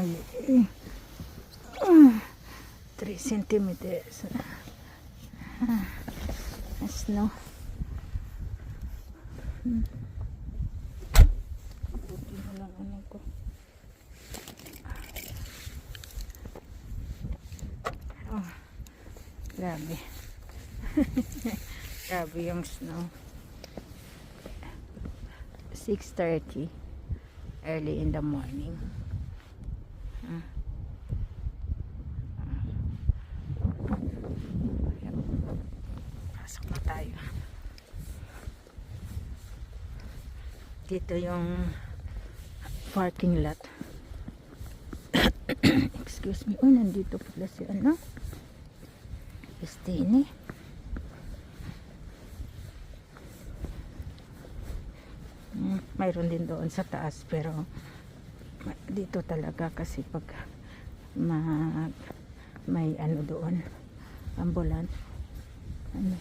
mali. 3 centimeters. Snow. Buti na lang ano ko. Oh, grabe. Grabe yung snow. 6:30 early in the morning. Pasok na tayo. Dito yung parking lot. Excuse me. Oh, nandito pala si ano? Christine. Mayroon din doon sa taas, pero dito talaga kasi pag may ano doon, ambulan. Ano?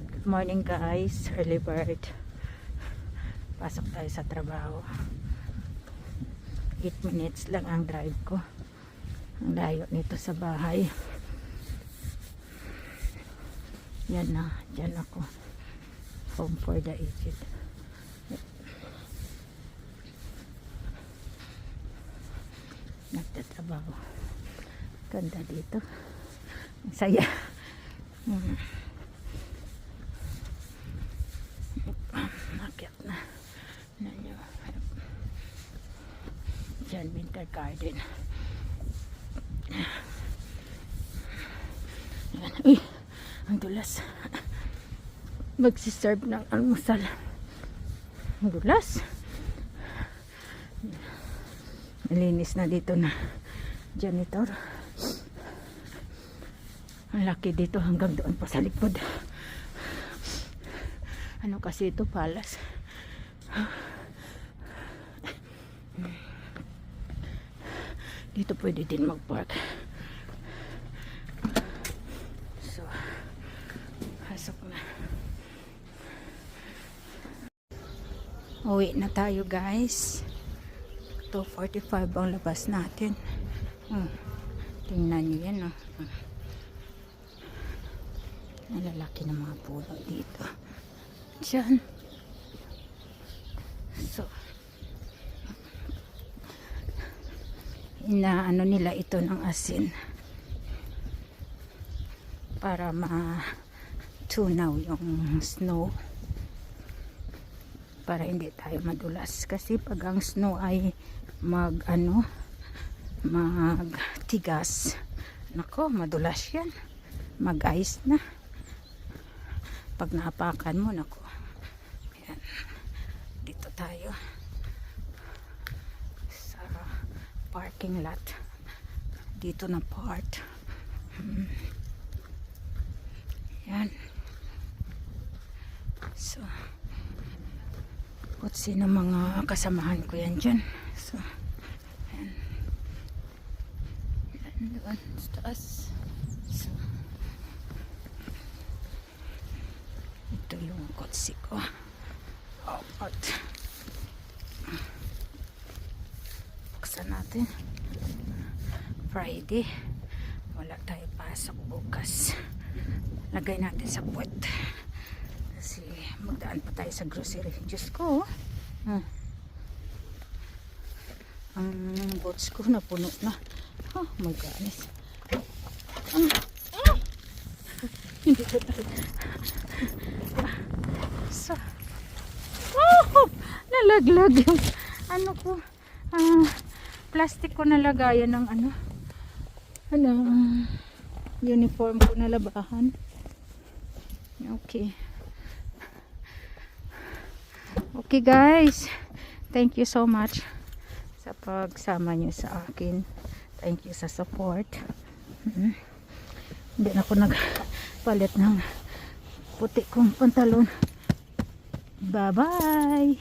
Good morning guys, early bird. Pasok tayo sa trabaho. 8 minutes lang ang drive ko. Ang layo nito sa bahay. Yan na, dyan ako. Home for the aged. Nagtatrabaho. Ganda dito. Ang saya. Makyat na. Diyan, winter garden. Uy, ang dulas. Magsiserve ng almusal. Ang dulas. Malinis na dito na janitor. Ang laki dito hanggang doon pa sa likod. Ano kasi ito, palas. Dito pwede din mag-park. So, pasok na. Uwi na tayo guys. 2:45 ang labas natin. Tingnan nyo yan. Ang lalaki ng mga puno dito. Diyan. So, inaano nila ito ng asin para ma-tunaw yung snow, para hindi tayo madulas, kasi pag ang snow ay magtigas, nako, madulas yan, mag-ice na pag naapakan mo, nako. Ayan. Dito tayo sa parking lot, dito na part. Ayan. So, kutsi ng mga kasamahan ko yan dyan. So, ayan. Ayan doon sa taas. So, ito yung kutsi ko. Oh, at buksan natin. Friday. Wala tayo pasok bukas. Lagay natin sa puwet. Kasi magdaan pa tayo sa grocery. Diyos ko, ang boats ko napuno na. Oh my goodness. Hindi ko so, nalaglag yung ano ko, plastic ko nalagayan ng uniform ko na labahan. Okay. Okay guys, thank you so much sa pagsama nyo sa akin. Thank you sa support. Hindi na ako nagpalit ng puti kong pantalon. Bye bye.